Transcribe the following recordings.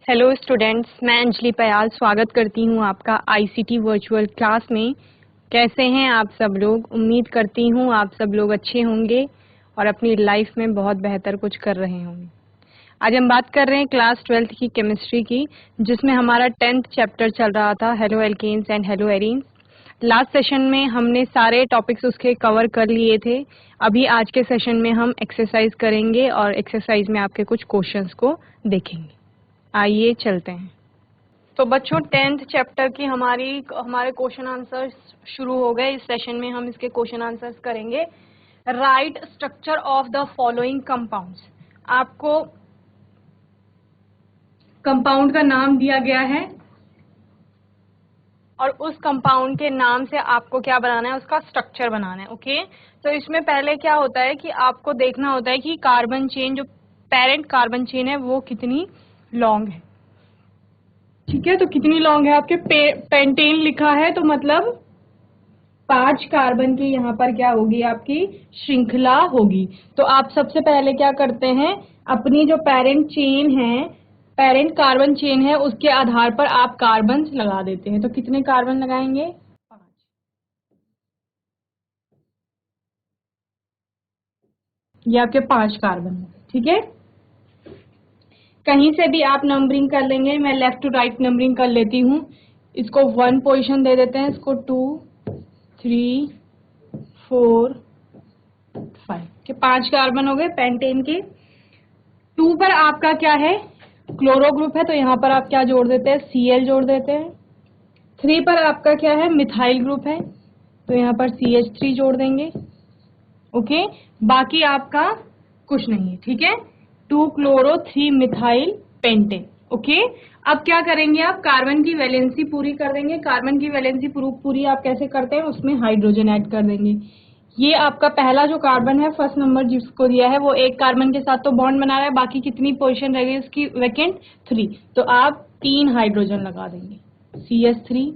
Hello students, मैं अंजलि पयाल स्वागत करती हूँ आपका आईसीटी वर्चुअल क्लास में। कैसे हैं आप सब लोग? उम्मीद करती हूँ आप सब लोग अच्छे होंगे और अपनी लाइफ में बहुत बेहतर कुछ कर रहे होंगे। आज हम बात कर रहे हैं क्लास 12th की केमिस्ट्री की, जिसमें हमारा 10th चैप्टर चल रहा था, haloalkanes and haloarenes. Last session में हमने सारे टॉपिक्स उसके कवर कर लिए थे। अभी आज के सेशन में हम एक्सरसाइज करेंगे और एक्सरसाइज में आपके कुछ क्वेश्चंस को देखेंगे। आइए चलते हैं। तो बच्चों 10th चैप्टर की हमारे क्वेश्चन आंसर्स शुरू हो गए। इस सेशन में हम इसके क्वेश्चन आंसर्स करेंगे। Right structure of the following compounds. आपको कंपाउंड का नाम दिया गया है और उस कंपाउंड के नाम से आपको क्या बनाना है, उसका स्ट्रक्चर बनाना है। ओके, तो इसमें पहले क्या होता है कि आपको देखना होता है कि कार्बन चेन, जो पेरेंट कार्बन चेन है, वो कितनी लॉन्ग है। ठीक है, तो कितनी लॉन्ग है? आपके पेंटेन लिखा है तो मतलब 5 कार्बन की यहाँ पर क्या होगी, आपकी श्रृंखला होगी। तो आप सबसे पहले क्या करते हैं, अपनी जो पेरेंट चेन है, पेरेंट कार्बन चेन है, उसके आधार पर आप कार्बन लगा देते हैं। तो कितने कार्बन लगाएंगे? 5। ये आपके 5 कार्बन है। ठीक है, कहीं से भी आप नंबरिंग कर लेंगे। मैं लेफ्ट टू राइट नंबरिंग कर लेती हूँ। इसको 1 पोजीशन दे देते हैं, इसको 2, 3, 4, 5 के 5 कार्बन हो गए पेंटेन के। 2 पर आपका क्या है, क्लोरो ग्रुप है, तो यहाँ पर आप क्या जोड़ देते हैं, Cl जोड़ देते हैं। 3 पर आपका क्या है, मिथाइल ग्रुप है, तो यहाँ पर CH3 जोड़ देंगे। ओके, बाकी आपका कुछ नहीं है। ठीक है, 2 क्लोरो 3 मिथाइल पेंटेन। ओके, अब क्या करेंगे, आप कार्बन की वैलेंसी पूरी कर देंगे। कार्बन की वैलेंसी पूरी आप कैसे करते हैं, उसमें हाइड्रोजन ऐड कर देंगे। ये आपका पहला जो कार्बन है, फर्स्ट नंबर जिसको दिया है, वो एक कार्बन के साथ तो बॉन्ड बना रहा है, बाकी कितनी पोजीशन रह गई उसकी वैकेंट? 3। तो आप 3 हाइड्रोजन लगा देंगे, CH3।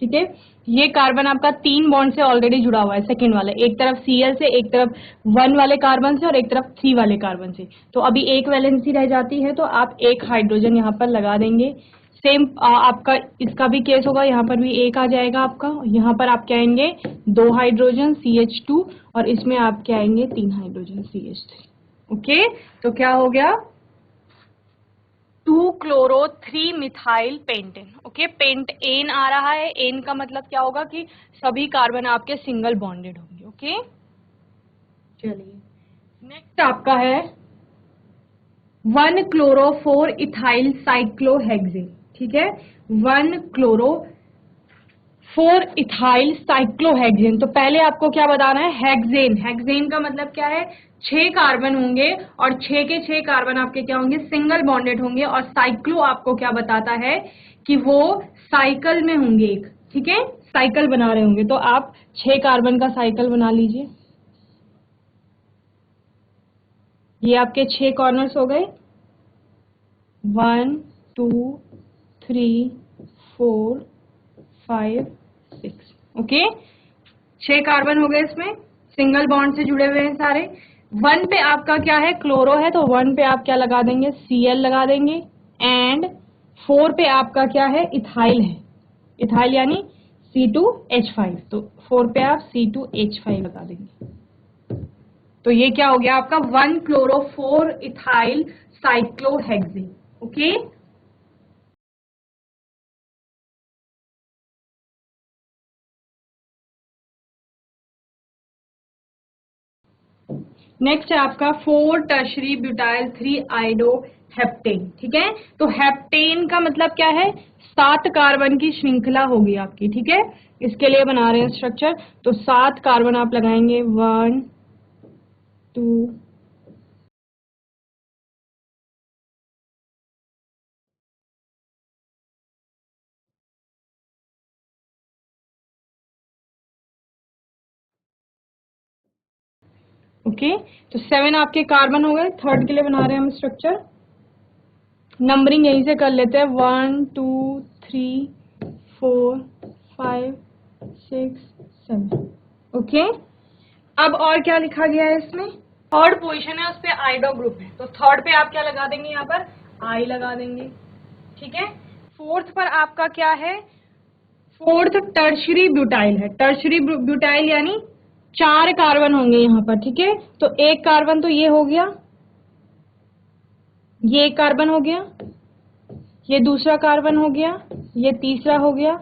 ठीक है, ये कार्बन आपका 3 बॉन्ड से ऑलरेडी जुड़ा हुआ है, सेकंड वाला, एक तरफ Cl से, एक तरफ 1 वाले कार्बन से और एक तरफ 3 वाले कार्बन से। तो अभी एक वैलेंसी रह जाती है, तो आप एक हाइड्रोजन यहाँ पर लगा देंगे। सेम आपका इसका भी केस होगा, यहाँ पर भी एक आ जाएगा आपका। यहाँ पर आप क्या आएंगे, 2 हाइड्रोजन CH2 और इसमें आप क्या आएंगे, 3 हाइड्रोजन CH3। ओके, तो क्या हो गया, 2 chloro 3 methyl pentane. Okay, pent ane आ रहा है। एन का मतलब क्या होगा कि सभी कार्बन आपके सिंगल बॉन्डेड होंगे। ओके, चलिए नेक्स्ट आपका है 1 क्लोरो 4 इथाइल साइक्लोहेक्सेन। ठीक है, 1 क्लोरो 4 इथाइल साइक्लोहेक्सेन। तो पहले आपको क्या बताना है, हेक्सेन। हेक्सेन का मतलब क्या है, 6 कार्बन होंगे और 6 के 6 कार्बन आपके क्या होंगे, सिंगल बॉन्डेड होंगे। और साइक्लो आपको क्या बताता है कि वो साइकिल में होंगे एक। ठीक है, साइकिल बना रहे होंगे। तो आप 6 कार्बन का साइकिल बना लीजिए। ये आपके 6 कॉर्नर्स हो गए, 1, 2, 3, 4, 5, 6। ओके, 6 कार्बन हो गए, इसमें सिंगल बॉन्ड से जुड़े हुए हैं सारे। 1 पे आपका क्या है, क्लोरो है, तो 1 पे आप क्या लगा देंगे, Cl लगा देंगे। एंड 4 पे आपका क्या है, इथाइल है, इथाइल यानी C2H5, तो 4 पे आप C2H5 लगा देंगे। तो ये क्या हो गया आपका, 1 chloro 4 ethyl cyclohexane. Okay, next है आपका 4 टर्शरी ब्यूटाइल 3 आइडो हेप्टेन। ठीक है, तो हेप्टेन का मतलब क्या है, 7 कार्बन की श्रृंखला होगी आपकी। ठीक है, इसके लिए बना रहे हैं स्ट्रक्चर। तो 7 कार्बन आप लगाएंगे, 1, 2, ओके, तो 7 आपके कार्बन हो गए। थर्ड के लिए बना रहे हैं हम स्ट्रक्चर। नंबरिंग यहीं से कर लेते हैं, 1, 2, 3, 4, 5, 6, 7। ओके, अब और क्या लिखा गया है इसमें, थर्ड पोजीशन है, उस पे आइडो ग्रुप है, तो थर्ड पे आप क्या लगा देंगे, यहाँ पर आई लगा देंगे। ठीक है। फोर्थ पर आपका क्या है, फोर्थ टर्शरी ब्यूटाइल है। टर्शरी ब्यूटाइल यानी 4 कार्बन होंगे यहाँ पर, ठीक है। तो एक कार्बन तो ये हो गया, ये एक कार्बन हो गया, ये दूसरा कार्बन हो गया, ये तीसरा हो गया,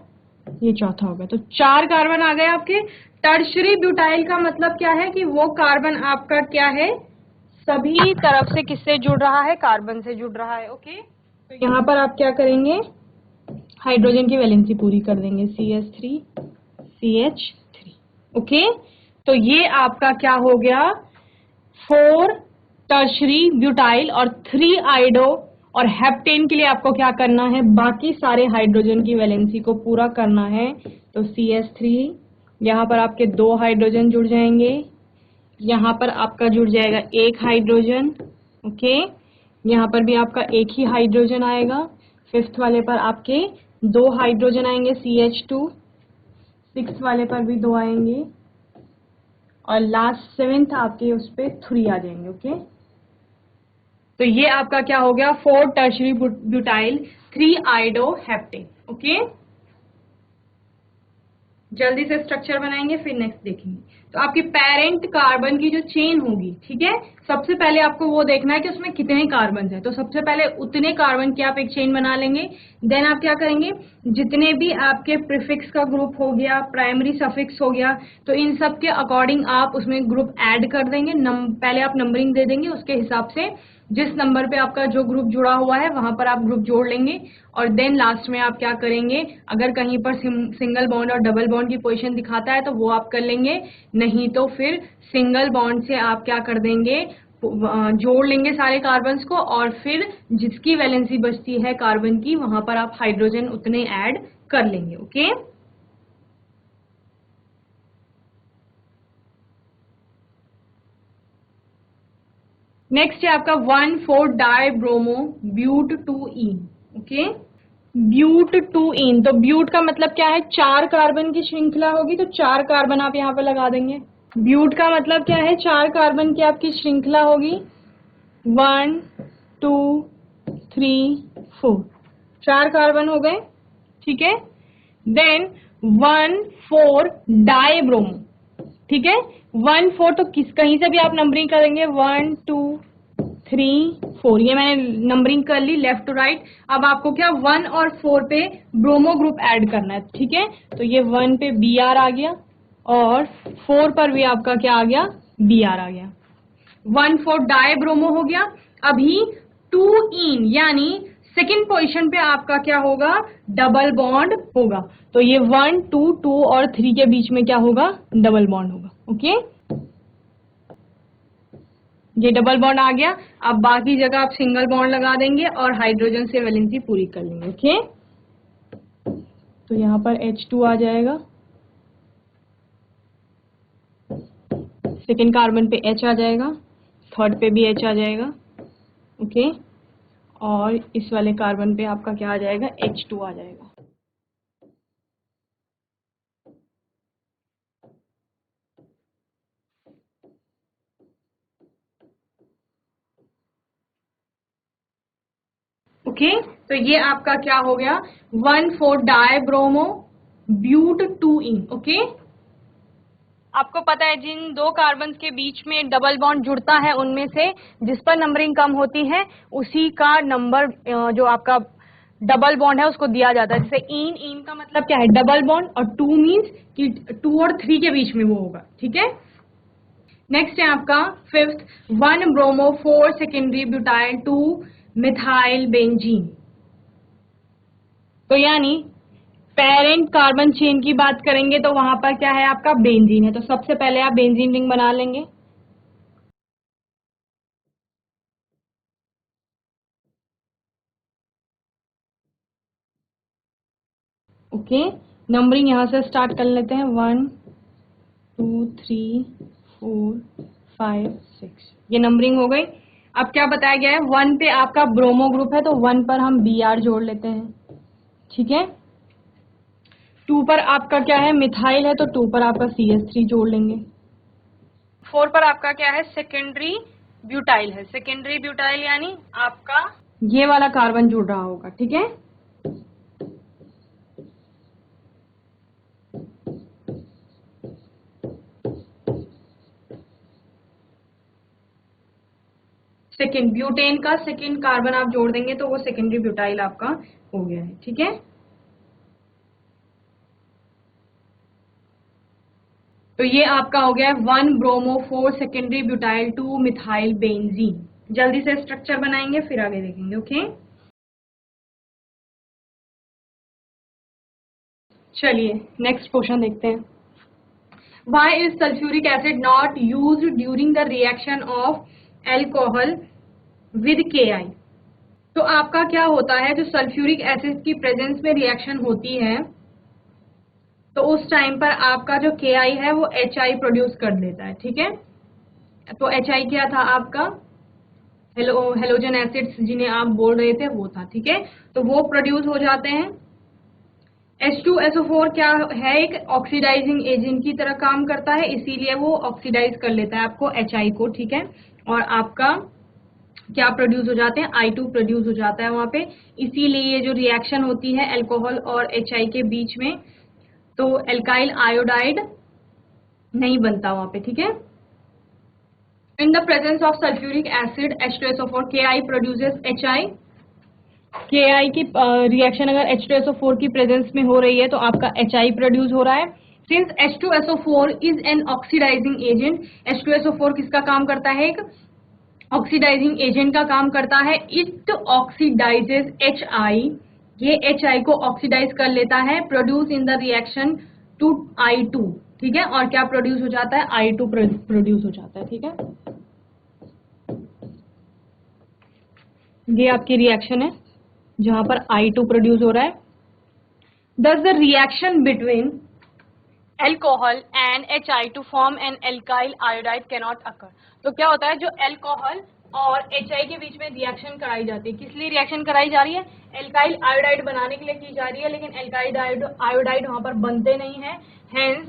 ये चौथा हो गया। तो 4 कार्बन आ गए आपके। टर्शरी ब्यूटाइल का मतलब क्या है कि वो कार्बन आपका क्या है, सभी तरफ से किससे जुड़ रहा है, कार्बन से जुड़ रहा है। ओके, तो यहाँ पर आप क्या करेंगे, हाइड्रोजन की वैलेंसी पूरी कर देंगे, CH3 CH3। ओके, तो ये आपका क्या हो गया, 4 टर्शरी ब्यूटाइल और 3 आइडो और हेप्टेन के लिए आपको क्या करना है, बाकी सारे हाइड्रोजन की वैलेंसी को पूरा करना है। तो CH3, यहाँ पर आपके 2 हाइड्रोजन जुड़ जाएंगे, यहाँ पर आपका जुड़ जाएगा 1 हाइड्रोजन। ओके, यहाँ पर भी आपका 1 ही हाइड्रोजन आएगा। फिफ्थ वाले पर आपके 2 हाइड्रोजन आएंगे, CH2। सिक्स वाले पर भी 2 आएंगे और लास्ट 7th आपके उस पे 3 आ जाएंगे। ओके, तो ये आपका क्या हो गया, 4 टर्शरी ब्यूटाइल 3 आइडो हेप्टेन। ओके, जल्दी से स्ट्रक्चर बनाएंगे फिर नेक्स्ट देखेंगे। तो आपकी पेरेंट कार्बन की जो चेन होगी, ठीक है, सबसे पहले आपको वो देखना है कि उसमें कितने कार्बन हैं। तो सबसे पहले उतने कार्बन की आप एक चेन बना लेंगे। देन आप क्या करेंगे, जितने भी आपके प्रीफिक्स का ग्रुप हो गया, प्राइमरी सफिक्स हो गया, तो इन सब के अकॉर्डिंग आप उसमें ग्रुप ऐड कर देंगे। पहले आप नंबरिंग दे देंगे, उसके हिसाब से जिस नंबर पे आपका जो ग्रुप जुड़ा हुआ है वहां पर आप ग्रुप जोड़ लेंगे। और देन लास्ट में आप क्या करेंगे, अगर कहीं पर सिंगल बॉन्ड और डबल बॉन्ड की पोजीशन दिखाता है तो वो आप कर लेंगे, नहीं तो फिर सिंगल बॉन्ड से आप क्या कर देंगे, जोड़ लेंगे सारे कार्बन्स को और फिर जिसकी वैलेंसी बचती है कार्बन की वहां पर आप हाइड्रोजन उतने ऐड कर लेंगे। ओके, नेक्स्ट है आपका 1,4 डाई ब्रोमो ब्यूट 2ईन। ओके, ब्यूट 2ईन, तो ब्यूट का मतलब क्या है, 4 कार्बन की श्रृंखला होगी, तो 4 कार्बन आप यहाँ पे लगा देंगे। ब्यूट का मतलब क्या है, 4 कार्बन की आपकी श्रृंखला होगी, 1 2 3 4, 4 कार्बन हो गए, ठीक है। देन 1,4 डाई ब्रोमो, ठीक है। 1,4 तो किस कहीं से भी आप नंबरिंग करेंगे, 1 2 3 4, ये मैंने नंबरिंग कर ली लेफ्ट टू राइट। अब आपको क्या 1 और 4 पे ब्रोमो ग्रुप ऐड करना है, ठीक है। तो ये 1 पे Br आ गया और 4 पर भी आपका क्या आ गया, Br आ गया। 1,4 डाई ब्रोमो हो गया। अभी 2ईन यानी सेकेंड पोजीशन पे आपका क्या होगा, डबल बॉन्ड होगा। तो ये 1 2 2 और 3 के बीच में क्या होगा, डबल बॉन्ड होगा। ओके, ये डबल बॉन्ड आ गया। अब बाकी जगह आप सिंगल बॉन्ड लगा देंगे और हाइड्रोजन से वैलेंसी पूरी कर लेंगे। ओके, तो यहाँ पर H2 आ जाएगा, सेकेंड कार्बन पे H आ जाएगा, थर्ड पे भी H आ जाएगा। ओके, और इस वाले कार्बन पे आपका क्या आ जाएगा, H2 आ जाएगा। ओके, तो ये आपका क्या हो गया, 1,4 डाई ब्रोमो ब्यूट 2ईन। ओके, आपको पता है जिन 2 कार्बन के बीच में डबल बॉन्ड जुड़ता है उनमें से जिस पर नंबरिंग कम होती है उसी का नंबर जो आपका डबल बॉन्ड है उसको दिया जाता है। जैसे ईन, ईन का मतलब क्या है, डबल बॉन्ड, और 2 मीन्स कि 2 और 3 के बीच में वो होगा, ठीक है। नेक्स्ट है आपका fifth, 1 bromo 4 secondary butyl 2 methyl benzene. तो यानी पेरेंट कार्बन चेन की बात करेंगे तो वहां पर क्या है, आपका बेंजीन है। तो सबसे पहले आप बेंजीन रिंग बना लेंगे। ओके, नंबरिंग यहां से स्टार्ट कर लेते हैं, 1 2 3 4 5 6, ये नंबरिंग हो गई। अब क्या बताया गया है, 1 पे आपका ब्रोमो ग्रुप है तो 1 पर हम Br जोड़ लेते हैं, ठीक है। 2 पर आपका क्या है, मिथाइल है तो 2 पर आपका CH3 जोड़ लेंगे। 4 पर आपका क्या है, सेकेंडरी ब्यूटाइल है। सेकेंडरी ब्यूटाइल यानी आपका ये वाला कार्बन जुड़ रहा होगा, ठीक है। सेकेंड ब्यूटेन का सेकेंड कार्बन आप जोड़ देंगे तो वो सेकेंडरी ब्यूटाइल आपका हो गया है। ठीक है, तो ये आपका हो गया 1 bromo 4 secondary butyl 2 methyl benzene. जल्दी से स्ट्रक्चर बनाएंगे फिर आगे देखेंगे। ओके, चलिए नेक्स्ट क्वेश्चन देखते हैं। Why is sulfuric acid not used during the reaction of alcohol with Ki? तो आपका क्या होता है, जो सल्फ्यूरिक एसिड की प्रेजेंस में रिएक्शन होती है तो उस टाइम पर आपका जो Ki है वो Hi प्रोड्यूस कर देता है। ठीक है, तो Hi क्या था आपका, हेलोजन एसिड्स जिन्हें आप बोल रहे थे वो था। ठीक है, तो वो प्रोड्यूस हो जाते हैं। H2SO4 क्या है, एक ऑक्सीडाइजिंग एजेंट की तरह काम करता है, इसीलिए वो ऑक्सीडाइज कर लेता है आपको Hi को। ठीक है, और आपका क्या प्रोड्यूस हो जाते हैं, I2 प्रोड्यूस हो जाता है वहां पे। इसीलिए ये जो रिएक्शन होती है अल्कोहल और Hi के बीच में, तो एल्काइल आयोडाइड नहीं बनता वहां पे। ठीक है, in the presence of sulphuric acid H2SO4 Ki produces Hi। Ki की रिएक्शन अगर H2SO4 की प्रेजेंस में हो रही है तो आपका Hi प्रोड्यूस हो रहा है। Since H2SO4 is an oxidising agent, H2SO4 किसका काम करता है, एक ऑक्सीडाइजिंग एजेंट का काम करता है। इट ऑक्सीडाइजेस Hi, ये Hi को ऑक्सीडाइज कर लेता है, produce in the reaction to I2। ठीक है, और क्या प्रोड्यूस हो जाता है, I2 प्रोड्यूस हो जाता है। ठीक है, ये आपकी रिएक्शन है जहां पर I2 प्रोड्यूस हो रहा है। Thus the reaction between alcohol and Hi to form an alkyl iodide cannot occur। तो क्या होता है, जो अल्कोहल और Hi के बीच में रिएक्शन कराई जाती है, किस लिए रिएक्शन कराई जा रही है, एल्काइल आयोडाइड बनाने के लिए की जा रही है, लेकिन एल्काइल आयोडाइड वहां पर बनते नहीं है। Hence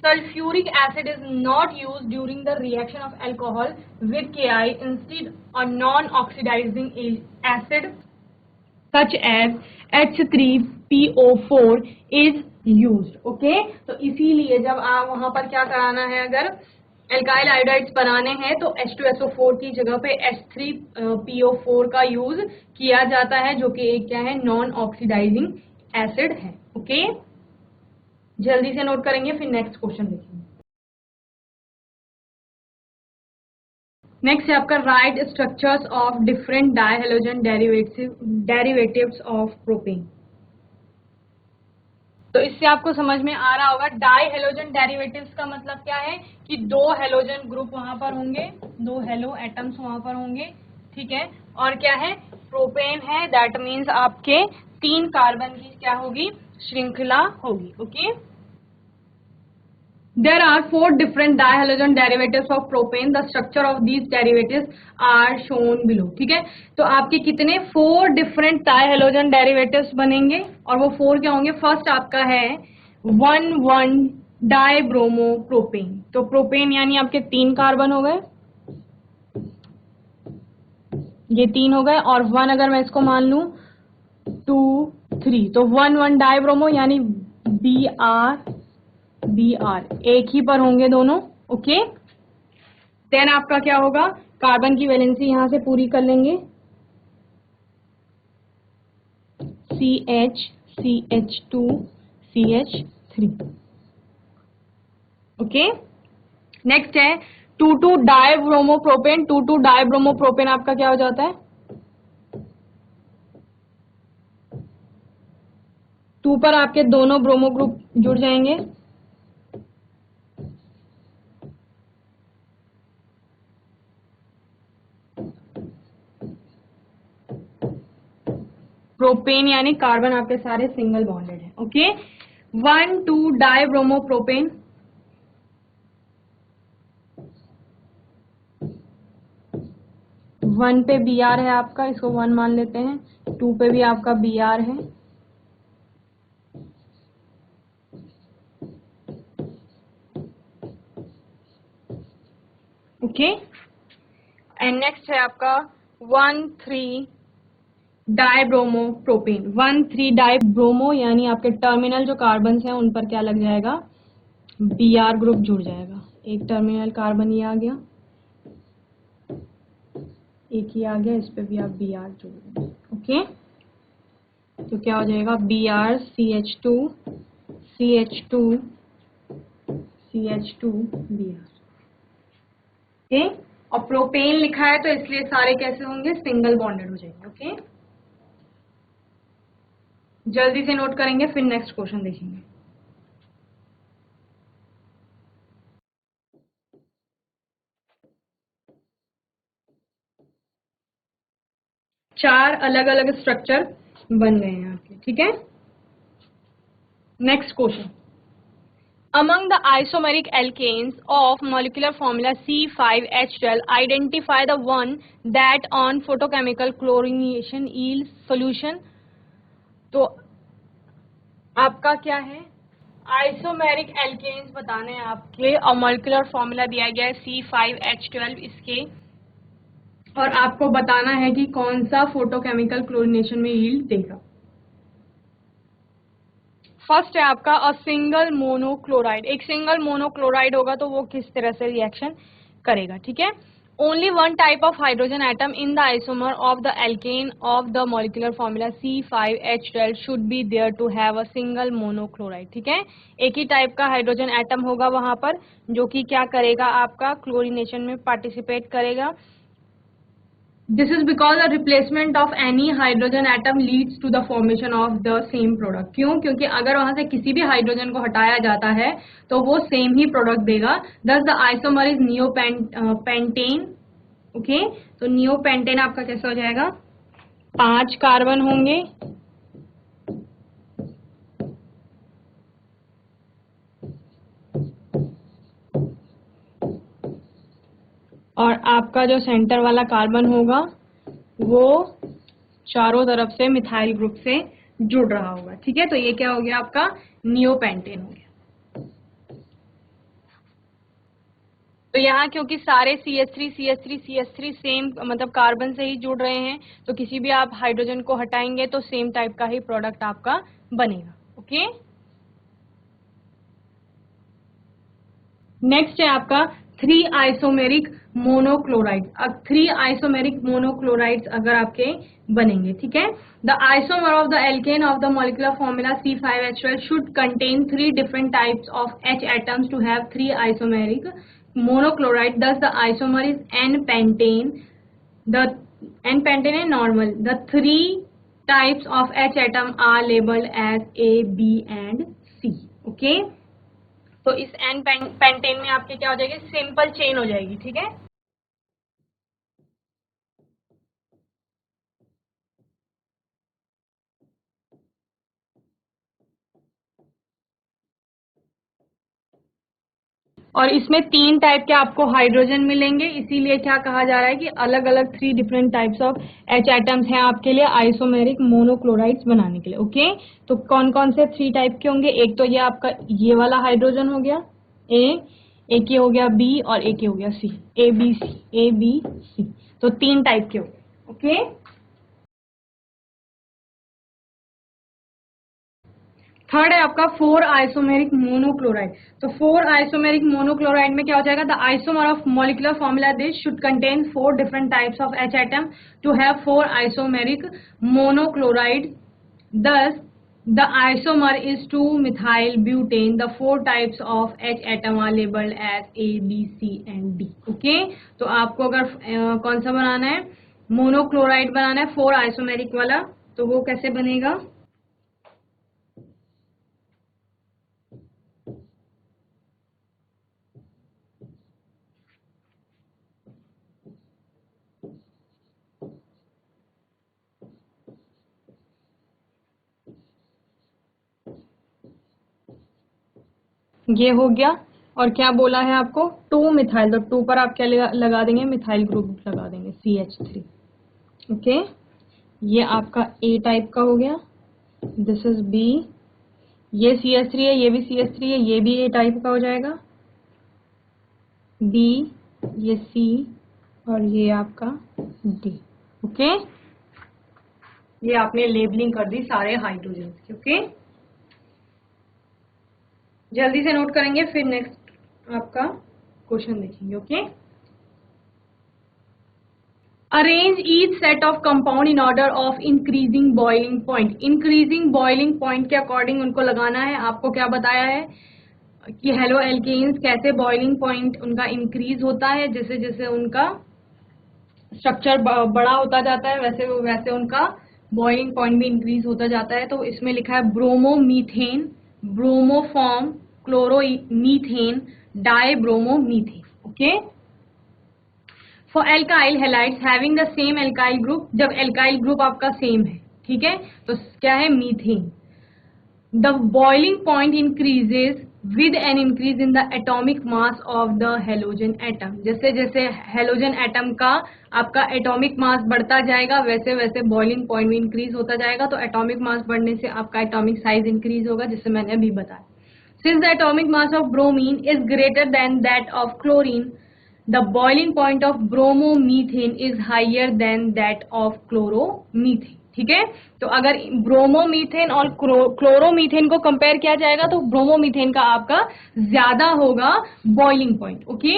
sulfuric acid is not used during the reaction of alcohol with Ki, instead a non-oxidizing acid such as H3PO4 is used। Okay, तो इसीलिए जब आप वहां पर क्या कराना है, अगर एल्काइल आयोडाइड्स बनाने हैं तो H2SO4 की जगह पे H3PO4 का यूज किया जाता है, जो कि एक क्या है, नॉन ऑक्सीडाइजिंग एसिड है। ओके, जल्दी से नोट करेंगे फिर नेक्स्ट क्वेश्चन देखेंगे। नेक्स्ट है आपका right structures of different dihalogen derivatives of propane. तो इससे आपको समझ में आ रहा होगा, डायहेलोजन डेरिवेटिव्स का मतलब क्या है कि दो हेलोजन ग्रुप वहां पर होंगे, दो हेलो एटम्स वहां पर होंगे। ठीक है, और क्या है, प्रोपेन है, दैट मीन्स आपके 3 कार्बन की क्या होगी, श्रृंखला होगी। Okay, there are 4 different dihalogen derivatives of propane, the structure of these derivatives are shown below। ठीक है, तो आपके कितने 4 different dihalogen derivatives बनेंगे, और वो 4 क्या होंगे, फर्स्ट आपका है 1,1 डाइब्रोमो प्रोपेन। तो प्रोपेन यानी आपके 3 कार्बन हो गए, ये 3 हो गए, और 1 अगर मैं इसको मान लूं 2 3, तो 1,1 डाइब्रोमो यानी Br एक ही पर होंगे दोनों। ओके, देन आपका क्या होगा, कार्बन की वैलेंसी यहां से पूरी कर लेंगे, CH CH2 CH3। Okay, next है 2,2 डाइब्रोमोप्रोपेन। 2,2 डाइब्रोमोप्रोपेन आपका क्या हो जाता है, 2 पर आपके दोनों ब्रोमो ग्रुप जुड़ जाएंगे, प्रोपेन यानी कार्बन आपके सारे सिंगल बॉन्डेड है। ओके, 1,2 डाइब्रोमोप्रोपेन, 1 पे Br है आपका, इसको 1 मान लेते हैं, 2 पे भी आपका Br है, ओके, एंड नेक्स्ट है आपका 1,3 डाइब्रोमो प्रोपेन। 1,3 डाइब्रोमो यानी आपके टर्मिनल जो कार्बन हैं उन पर क्या लग जाएगा, Br ग्रुप जुड़ जाएगा, एक टर्मिनल कार्बन ये आ गया, एक ही आ गया, इस पे भी आप बी आर जोड़ देंगे। ओके, तो क्या हो जाएगा, B R CH2 CH2 CH2 B R. Okay, और प्रोपेन लिखा है तो इसलिए सारे कैसे होंगे, सिंगल बॉन्डेड हो जाएंगे। ओके, जल्दी से नोट करेंगे, फिर नेक्स्ट क्वेश्चन देखेंगे। चार अलग अलग स्ट्रक्चर बन गए हैं आपके, ठीक है। Next question, among the isomeric alkanes of molecular formula C5H12 identify the one that on photochemical chlorination yields solution। तो आपका क्या है, आइसोमेरिक एल्केन्स बताने हैं आपके, और मॉलिक्यूलर फॉर्मूला दिया गया है C5H12 इसके, और आपको बताना है कि कौन सा फोटोकेमिकल क्लोरीनेशन में यील्ड देगा। फर्स्ट है आपका अ सिंगल मोनोक्लोराइड, एक सिंगल मोनोक्लोराइड होगा तो वो किस तरह से रिएक्शन करेगा, ठीक है। Only one type of hydrogen atom in the isomer of the alkane of the molecular formula C5H12 should be there to have a single monochloride, ठीक है। एक ही टाइप का हाइड्रोजन एटम होगा वहां पर जो कि क्या करेगा, आपका क्लोरीनेशन में पार्टिसिपेट करेगा। This is because the replacement of any hydrogen atom leads to the formation of the same product। क्यों, क्योंकि अगर वहां से किसी भी हाइड्रोजन को हटाया जाता है तो वो सेम ही प्रोडक्ट देगा। Thus the isomer is neopentane। Okay, तो नियोपेंटेन आपका कैसा हो जाएगा, 5 कार्बन होंगे, और आपका जो सेंटर वाला कार्बन होगा वो चारों तरफ से मिथाइल ग्रुप से जुड़ रहा होगा, ठीक है। तो ये क्या हो गया, आपका नियोपेंटेन हो गया। तो यहाँ क्योंकि सारे CH3 सेम मतलब कार्बन से ही जुड़ रहे हैं, तो किसी भी आप हाइड्रोजन को हटाएंगे तो सेम टाइप का ही प्रोडक्ट आपका बनेगा। ओके, नेक्स्ट है आपका 3 आइसोमेरिक मोनोक्लोराइड। अब 3 आइसोमेरिक मोनोक्लोराइड्स अगर आपके बनेंगे, ठीक है। The isomer of the alkane of the molecular formula C5H12 should contain 3 different types of H atoms to have 3 isomeric monochloride। Thus the isomer is N-pentane। The N-pentane is normal। The 3 types of H atom are labeled as A, B and C। okay? तो इस N-pentane में आपके क्या हो जाएगी, simple chain हो जाएगी, ठीक है। और इसमें 3 टाइप के आपको हाइड्रोजन मिलेंगे, इसीलिए क्या कहा जा रहा है कि अलग अलग 3 different types of H atoms हैं आपके लिए आइसोमेरिक मोनोक्लोराइड्स बनाने के लिए। ओके, तो कौन कौन से 3 टाइप के होंगे, एक तो ये आपका ये वाला हाइड्रोजन हो गया A, एक ये हो गया B और एक ये हो गया C। A B C, तो 3 टाइप के हो गए। ओके, थर्ड है आपका 4 आइसोमेरिक मोनोक्लोराइड। तो 4 आइसोमेरिक मोनोक्लोराइड में क्या हो जाएगा, the isomer of molecular formula this should contain 4 different types of H atom to have 4 isomeric monochloride. Thus the isomer is 2-methyl butane। The 4 types of H atom are labeled as A, B, C and D। okay? तो आपको अगर कौन सा बनाना है, monochloride बनाना है 4 isomeric वाला, तो वो कैसे बनेगा, ये हो गया। और क्या बोला है आपको, 2 मिथाइल, तो 2 पर आप क्या लगा देंगे, मिथाइल ग्रुप लगा देंगे CH3। ओके, ये आपका A टाइप का हो गया, दिस इज B, ये CH3 है, ये भी CH3 है, ये भी A टाइप का हो जाएगा, B, ये C और ये आपका D। ओके, ये आपने लेबलिंग कर दी सारे हाइड्रोजन की। ओके, जल्दी से नोट करेंगे, फिर नेक्स्ट आपका क्वेश्चन देखेंगे। Okay, arrange each set of compound in order of increasing boiling point. Increasing boiling point के अकॉर्डिंग उनको लगाना है। आपको क्या बताया है कि हेलो एल्केन्स कैसे बॉइलिंग पॉइंट उनका इंक्रीज होता है, जैसे जैसे उनका स्ट्रक्चर बड़ा होता जाता है वैसे वैसे उनका बॉइलिंग पॉइंट भी इंक्रीज होता जाता है। तो इसमें लिखा है bromomethane, bromoform, chloromethane, dibromomethane. Okay, for alkyl halides having the same alkyl group, जब एल्काइल ग्रुप आपका सेम है, ठीक है, तो क्या है, methane. The boiling point increases with an increase in the atomic mass of the halogen atom. जैसे जैसे हेलोजन एटम का आपका एटॉमिक मास बढ़ता जाएगा वैसे वैसे बॉइलिंग पॉइंट भी इंक्रीज होता जाएगा। तो एटॉमिक मास बढ़ने से आपका एटॉमिक साइज इंक्रीज होगा, जिससे मैंने अभी बताया। Since the atomic mass of bromine is greater than that of chlorine, the boiling point of bromomethane is higher than that of chloromethane। ठीक है, तो अगर ब्रोमोमीथेन और क्लोरोमीथेन को कंपेयर किया जाएगा तो ब्रोमोमीथेन का आपका ज्यादा होगा boiling point. Okay,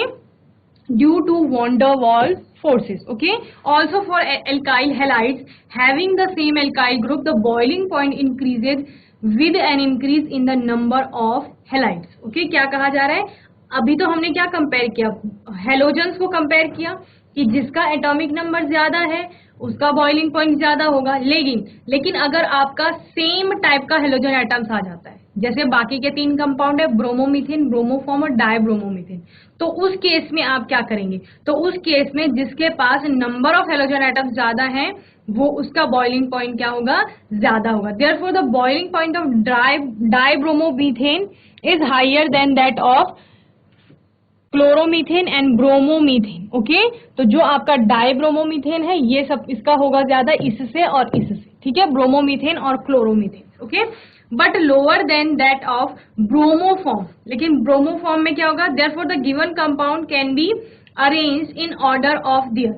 due to van der Waals forces। okay, also for alkyl halides having the same alkyl group the boiling point increases with an increase in the number of halides। okay, क्या कहा जा रहा है, अभी तो हमने क्या compare किया, हेलोजन्स को कंपेयर किया कि जिसका एटॉमिक नंबर ज्यादा है उसका बॉइलिंग पॉइंट ज्यादा होगा। लेकिन अगर आपका सेम टाइप का हेलोजन एटम्स आ जाता है, जैसे बाकी के 3 कंपाउंड है, ब्रोमोमीथेन, ब्रोमोफॉर्म और डाइब्रोमोमीथेन, तो उस केस में आप क्या करेंगे, तो उस केस में जिसके पास नंबर ऑफ हेलोजन एटम्स ज्यादा है वो उसका बॉइलिंग पॉइंट क्या होगा, ज्यादा होगा। Therefore the boiling point of dibromomethane is higher than that of chloromethane and bromomethane. Okay, तो जो आपका डाइब्रोमोमीथेन है ये सब इसका होगा ज्यादा इससे और इससे, ठीक है, ब्रोमोमीथेन और chloromethane. Okay, but lower than that of bromoform. लेकिन ब्रोमोफॉर्म में क्या होगा, therefore the given compound can be arranged in order of their.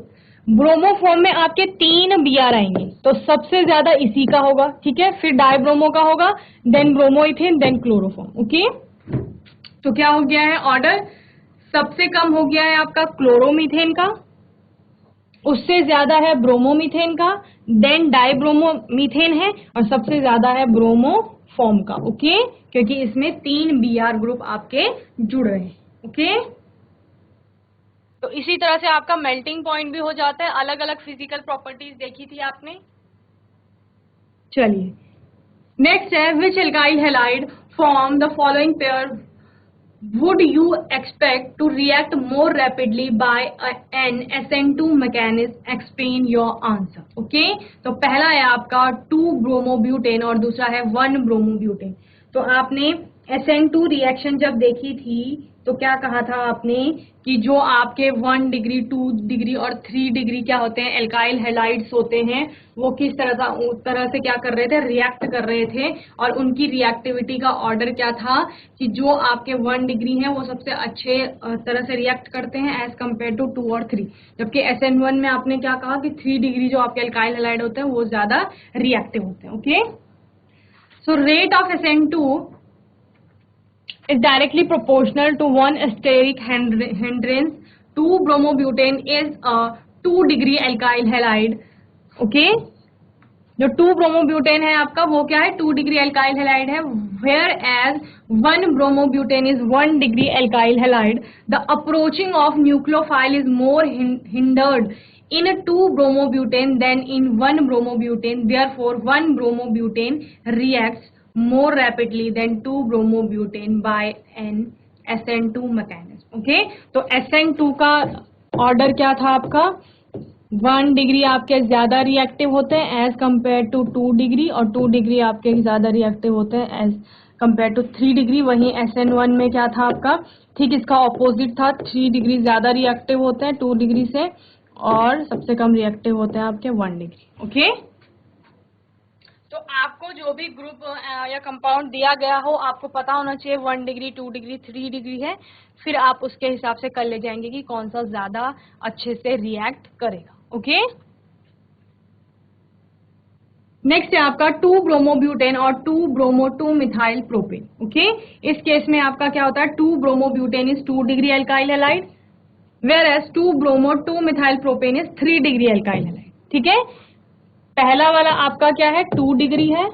Bromoform में आपके 3 बीआर आएंगे, तो सबसे ज्यादा इसी का होगा, ठीक है, फिर डाइब्रोमो का होगा, then bromoethane, then chloroform. Okay, तो क्या हो गया है ऑर्डर, सबसे कम हो गया है आपका क्लोरोमीथेन का, उससे ज्यादा है ब्रोमोमीथेन का, देन डाइब्रोमोमीथेन है और सबसे ज्यादा है ब्रोमोफॉर्म का। ओके, क्योंकि इसमें 3 बीआर ग्रुप आपके जुड़ रहे हैं। ओके, तो इसी तरह से आपका मेल्टिंग पॉइंट भी हो जाता है। अलग अलग फिजिकल प्रॉपर्टीज देखी थी आपने। चलिए नेक्स्ट है, which alkyl halide form the following pair would you expect to react more rapidly by an SN2 mechanism? Explain your answer। okay, तो पहला है आपका 2 ब्रोमोब्यूटेन और दूसरा है 1 ब्रोमोब्यूटेन। तो आपने SN2 रिएक्शन जब देखी थी तो क्या कहा था आपने कि जो आपके 1 डिग्री 2 डिग्री और 3 डिग्री क्या होते हैं, एल्काइल हैलाइड्स होते हैं, वो किस तरह से क्या कर रहे थे, रिएक्ट कर रहे थे। और उनकी रिएक्टिविटी का ऑर्डर क्या था कि जो आपके 1 डिग्री हैं वो सबसे अच्छे तरह से रिएक्ट करते हैं एज कम्पेयर टू 2 और 3, जबकि SN1 में आपने क्या कहा कि 3 डिग्री जो आपके एल्काइल हैलाइड होते हैं वो ज्यादा रिएक्टिव होते हैं। Okay, so rate of SN2 is directly proportional to 1 steric hindrance. 2 bromobutane is a 2 degree alkyl halide। okay, जो 2 ब्रोमोब्यूटेन है आपका वो क्या है, 2 डिग्री एल्काइल हैलाइड है, whereas 1 bromobutane is 1 degree alkyl halide. The approaching of nucleophile is more hindered in 2 bromobutane than in 1 bromobutane, therefore 1 bromobutane reacts more rapidly than 2 bromobutane by an SN2 mechanism। okay, तो SN2 का order क्या था आपका, 1 degree आपके ज्यादा reactive होते हैं as compare to 2 degree और 2 डिग्री आपके ज्यादा रिएक्टिव होते हैं एज कम्पेयर टू 3 डिग्री। वहीं SN1 में क्या था आपका, ठीक इसका ऑपोजिट था, 3 डिग्री ज्यादा रिएक्टिव होते हैं 2 डिग्री से और सबसे कम रिएक्टिव होते हैं आपके 1 डिग्री। ओके, तो आपको जो भी ग्रुप या कंपाउंड दिया गया हो आपको पता होना चाहिए 1 डिग्री 2 डिग्री 3 डिग्री है, फिर आप उसके हिसाब से कर ले जाएंगे कि कौन सा ज्यादा अच्छे से रिएक्ट करेगा। ओके, नेक्स्ट है आपका 2 ब्रोमोब्यूटेन और 2 ब्रोमो 2 मिथाइल प्रोपेन। ओके, इस केस में आपका क्या होता है, 2 bromobutane is 2 degree alkyl halide whereas 2-bromo-2-methyl-propane is 3 degree alkyl halide. ठीक है, पहला वाला आपका क्या है 2 डिग्री है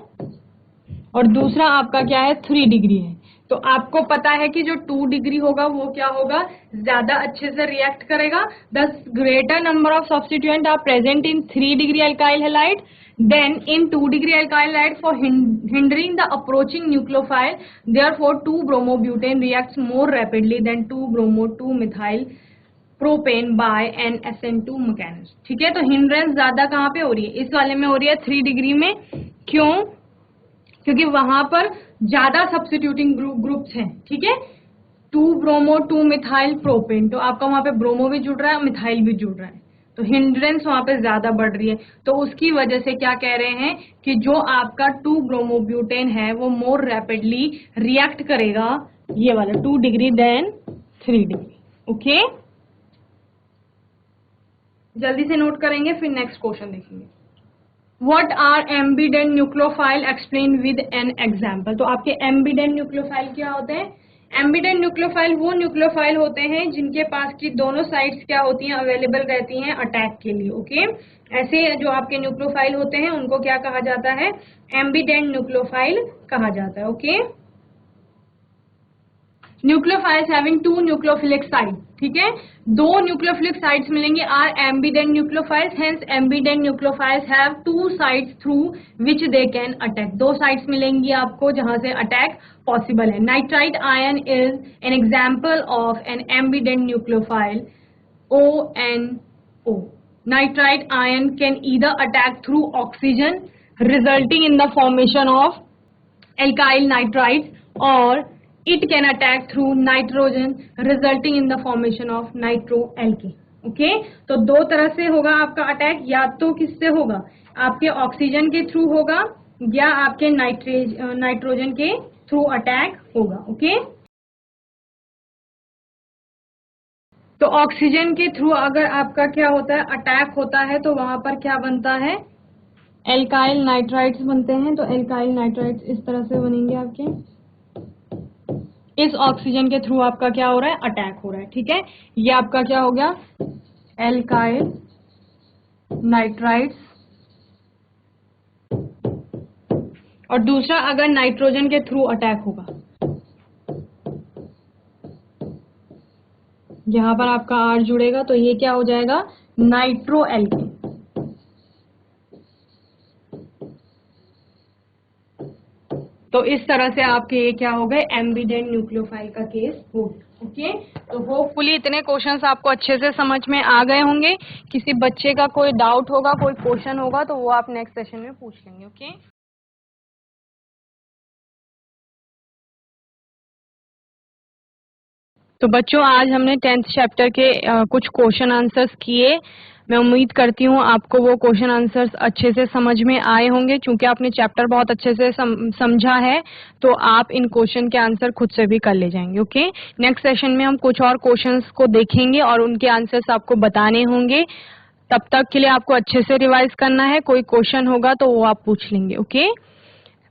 और दूसरा आपका क्या है 3 डिग्री है। तो आपको पता है कि जो 2 डिग्री होगा वो क्या होगा, ज्यादा अच्छे से रिएक्ट करेगा। The greater number of substituent are present in 3 degree alkyl halide than in 2 degree alkyl halide for hindering the approaching nucleophile, therefore 2-bromo-butane reacts more rapidly than 2-bromo-2-methyl propane by an SN2 mechanism. ठीक है, तो hindrance ज्यादा कहाँ पे हो रही है, इस वाले में हो रही है 3 डिग्री में। क्यों? क्योंकि वहां पर ज्यादा सब्स्टिट्यूटिंग ग्रुप्स हैं। ठीक है, 2-bromo-2-methyl प्रोपेन, तो आपका वहां पे ब्रोमो भी जुड़ रहा है, मिथाइल भी जुड़ रहा है, तो हिंड्रेंस वहां पे ज्यादा बढ़ रही है। तो उसकी वजह से क्या कह रहे हैं कि जो आपका 2-bromo-butane है वो मोर रैपिडली रिएक्ट करेगा ये वाला 2 डिग्री देन 3 डिग्री। ओके, जल्दी से नोट करेंगे, फिर नेक्स्ट क्वेश्चन देखेंगे। What are ambident nucleophile? Explain with an example। तो आपके ambident nucleophile क्या होते हैं? ambident nucleophile वो न्यूक्लियोफाइल होते हैं जिनके पास की दोनों साइड्स क्या होती हैं, अवेलेबल रहती हैं अटैक के लिए। ओके, ऐसे जो आपके न्यूक्लियोफाइल होते हैं उनको क्या कहा जाता है, ambident न्यूक्लियोफाइल कहा जाता है। Okay, nucleophiles having 2 nucleophilic side. ठीक है, 2 न्यूक्लियोफिलिक साइड्स मिलेंगे, are ambident nucleophiles, hence ambident nucleophiles have 2 sides through which they can attack. 2 sides मिलेंगी आपको जहां से अटैक पॉसिबल है। Nitrite ion is an example of an ambident nucleophile ONO। Nitrite ion can either attack through oxygen resulting in the formation of alkyl nitrides or it can attack through nitrogen resulting in the formation of nitroalkane। Okay, तो 2 तरह से होगा आपका attack, या तो किससे होगा, आपके ऑक्सीजन के थ्रू होगा या आपके नाइट्रोजन के थ्रू अटैक होगा। ओके, तो ऑक्सीजन के थ्रू अगर आपका क्या होता है, अटैक होता है, तो वहां पर क्या बनता है, एल्काइल नाइट्राइड्स बनते हैं। तो एल्काइल नाइट्राइड्स इस तरह से बनेंगे आपके, इस ऑक्सीजन के थ्रू आपका क्या हो रहा है, अटैक हो रहा है। ठीक है, ये आपका क्या हो गया, एल्काइल नाइट्राइड्स। और दूसरा अगर नाइट्रोजन के थ्रू अटैक होगा, यहां पर आपका R जुड़ेगा, तो ये क्या हो जाएगा, नाइट्रोएल्केन। तो इस तरह से आपके ये क्या हो गए, एम्बिडेंट न्यूक्लियोफाइल का केस हो गया। ओके, तो होपफुली इतने क्वेश्चंस आपको अच्छे से समझ में आ गए होंगे। किसी बच्चे का कोई डाउट होगा, कोई क्वेश्चन होगा, तो वो आप नेक्स्ट सेशन में पूछ लेंगे। ओके, तो बच्चों आज हमने 10th चैप्टर के कुछ क्वेश्चन आंसर्स किए। मैं उम्मीद करती हूँ आपको वो क्वेश्चन आंसर्स अच्छे से समझ में आए होंगे। चूंकि आपने चैप्टर बहुत अच्छे से समझा है, तो आप इन क्वेश्चन के आंसर खुद से भी कर ले जाएंगे। ओके, नेक्स्ट सेशन में हम कुछ और क्वेश्चंस को देखेंगे और उनके आंसर्स आपको बताने होंगे। तब तक के लिए आपको अच्छे से रिवाइज करना है। कोई क्वेश्चन होगा तो वो आप पूछ लेंगे। ओके,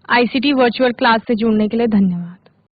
ICT वर्चुअल क्लास से जुड़ने के लिए धन्यवाद।